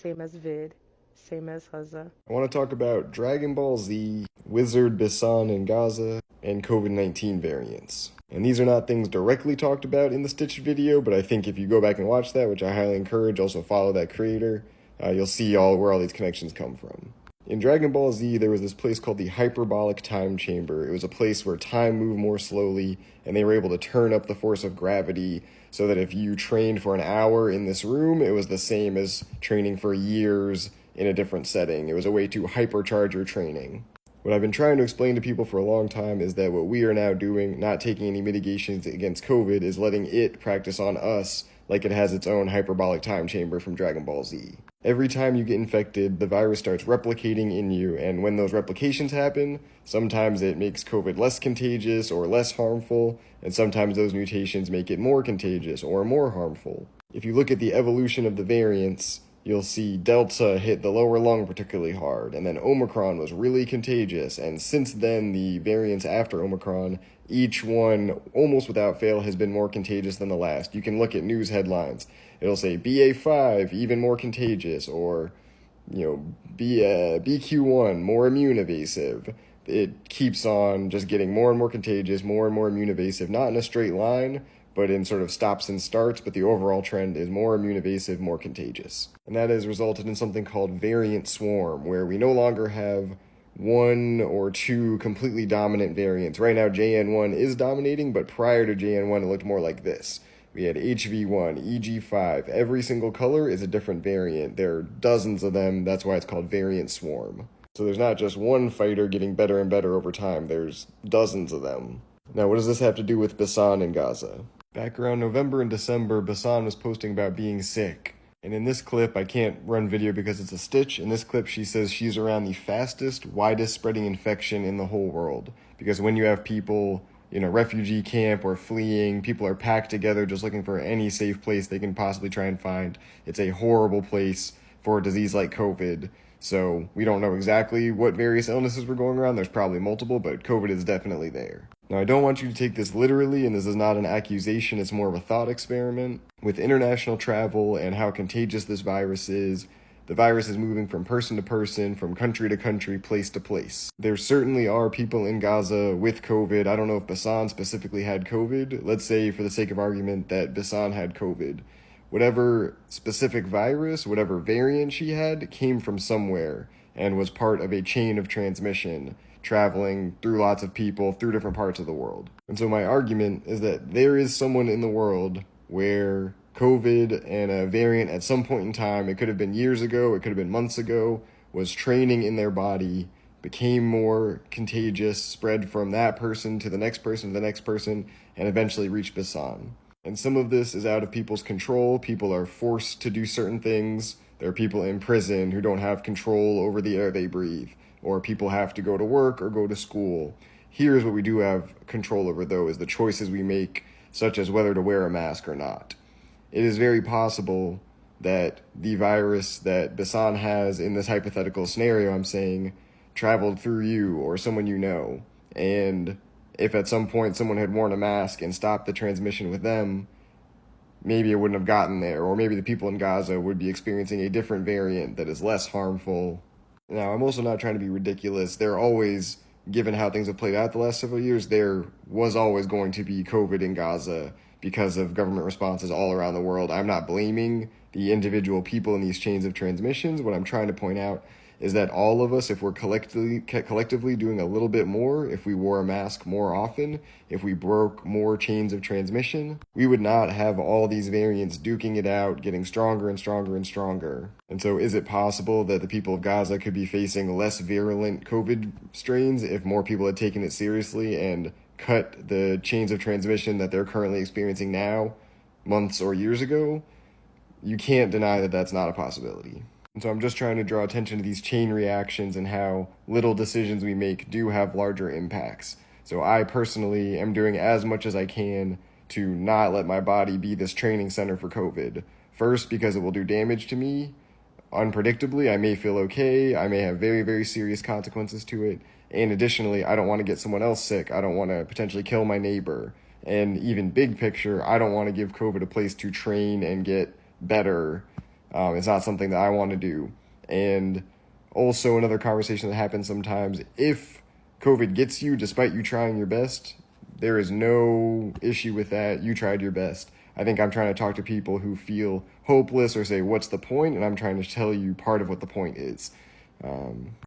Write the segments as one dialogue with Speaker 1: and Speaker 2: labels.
Speaker 1: same as vid, same as Gaza.
Speaker 2: I want to talk about Dragon Ball Z, Wizard Bisan in Gaza, and COVID-19 variants. And these are not things directly talked about in the Stitch video, but I think if you go back and watch that, which I highly encourage, also follow that creator, you'll see where all these connections come from. In Dragon Ball Z, there was this place called the Hyperbolic Time Chamber. It was a place where time moved more slowly, and they were able to turn up the force of gravity so that if you trained for an hour in this room, it was the same as training for years in a different setting. It was a way to hypercharge your training. What I've been trying to explain to people for a long time is that what we are now doing, not taking any mitigations against COVID, is letting it practice on us like it has its own hyperbolic time chamber from Dragon Ball Z. Every time you get infected, the virus starts replicating in you, and when those replications happen, sometimes it makes COVID less contagious or less harmful, and sometimes those mutations make it more contagious or more harmful. If you look at the evolution of the variants, you'll see Delta hit the lower lung particularly hard, and then Omicron was really contagious, and since then, the variants after Omicron, each one, almost without fail, has been more contagious than the last. You can look at news headlines. It'll say BA5, even more contagious, or, BQ1, more immune evasive. It keeps on just getting more and more contagious, more and more immune evasive, not in a straight line, but in sort of stops and starts, but the overall trend is more immune evasive, more contagious. And that has resulted in something called variant swarm, where we no longer have one or two completely dominant variants. Right now, JN1 is dominating, but prior to JN1, it looked more like this. We had HV1, EG5. Every single color is a different variant. There are dozens of them. That's why it's called variant swarm. So there's not just one fighter getting better and better over time. There's dozens of them. Now, what does this have to do with Bisan in Gaza? Back around November and December, Bisan was posting about being sick. And in this clip, I can't run video because it's a Stitch. In this clip, she says she's around the fastest, widest spreading infection in the whole world. Because when you have people in a refugee camp or fleeing, people are packed together just looking for any safe place they can possibly try and find. It's a horrible place for a disease like COVID. So we don't know exactly what various illnesses were going around. There's probably multiple, but COVID is definitely there. Now, I don't want you to take this literally, and this is not an accusation, it's more of a thought experiment. With international travel and how contagious this virus is, the virus is moving from person to person, from country to country, place to place. There certainly are people in Gaza with COVID. I don't know if Bisan specifically had COVID. Let's say, for the sake of argument, that Bisan had COVID. Whatever specific virus, whatever variant she had, came from somewhere and was part of a chain of transmission, traveling through lots of people, through different parts of the world. And so my argument is that there is someone in the world where COVID and a variant at some point in time, it could have been years ago, it could have been months ago, was training in their body, became more contagious, spread from that person to the next person to the next person, and eventually reached Bisan. And some of this is out of people's control. People are forced to do certain things. There are people in prison who don't have control over the air they breathe, or people have to go to work or go to school. Here's what we do have control over, though, is the choices we make, such as whether to wear a mask or not. It is very possible that the virus that Bisan has in this hypothetical scenario I'm saying traveled through you or someone you know, and if at some point someone had worn a mask and stopped the transmission with them, maybe it wouldn't have gotten there, or maybe the people in Gaza would be experiencing a different variant that is less harmful. Now, I'm also not trying to be ridiculous. There are always, given how things have played out the last several years, there was always going to be COVID in Gaza because of government responses all around the world. I'm not blaming the individual people in these chains of transmissions. What I'm trying to point out is that all of us, if we're collectively doing a little bit more, if we wore a mask more often, if we broke more chains of transmission, we would not have all these variants duking it out, getting stronger and stronger and stronger. And so is it possible that the people of Gaza could be facing less virulent COVID strains if more people had taken it seriously and cut the chains of transmission that they're currently experiencing now, months or years ago? You can't deny that that's not a possibility. And so I'm just trying to draw attention to these chain reactions and how little decisions we make do have larger impacts. So I personally am doing as much as I can to not let my body be this training center for COVID. First, because it will do damage to me. Unpredictably, I may feel okay. I may have very, very serious consequences to it. And additionally, I don't want to get someone else sick. I don't want to potentially kill my neighbor. And even big picture, I don't want to give COVID a place to train and get better It's not something that I want to do. And also another conversation that happens sometimes, if COVID gets you despite you trying your best, there is no issue with that. You tried your best. I think I'm trying to talk to people who feel hopeless or say, what's the point? And I'm trying to tell you part of what the point is.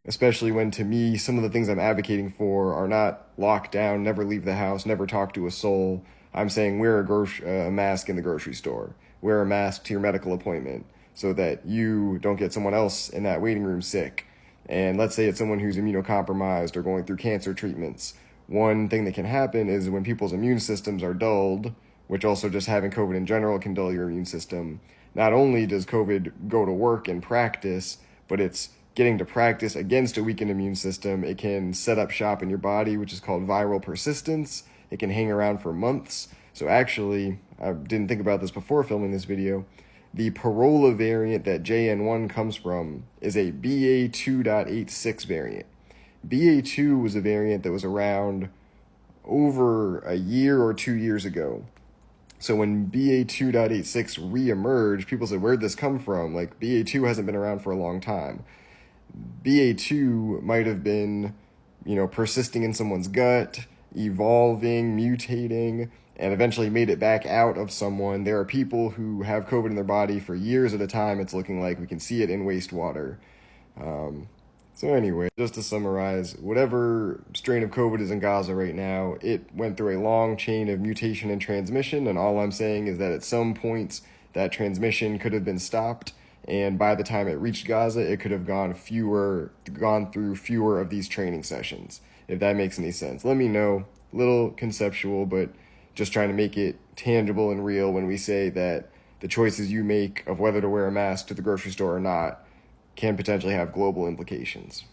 Speaker 2: Especially when, to me, some of the things I'm advocating for are not locked down, never leave the house, never talk to a soul. I'm saying wear a mask in the grocery store, wear a mask to your medical appointment so that you don't get someone else in that waiting room sick. And let's say it's someone who's immunocompromised or going through cancer treatments. One thing that can happen is when people's immune systems are dulled, which also just having COVID in general can dull your immune system. Not only does COVID go to work and practice, but it's getting to practice against a weakened immune system. It can set up shop in your body, which is called viral persistence. It can hang around for months. So actually, I didn't think about this before filming this video. The Parola variant that JN1 comes from is a BA2.86 variant. BA2 was a variant that was around over a year or 2 years ago. So when BA2.86 re-emerged, people said, where'd this come from? Like, BA2 hasn't been around for a long time. BA2 might have been, persisting in someone's gut, evolving, mutating, and eventually made it back out of someone. There are people who have COVID in their body for years at a time. It's looking like we can see it in wastewater. So anyway, just to summarize, whatever strain of COVID is in Gaza right now, it went through a long chain of mutation and transmission, and all I'm saying is that at some points that transmission could have been stopped, and by the time it reached Gaza, it could have gone through fewer of these training sessions, if that makes any sense. Let me know. Little conceptual, but just trying to make it tangible and real when we say that the choices you make of whether to wear a mask to the grocery store or not can potentially have global implications.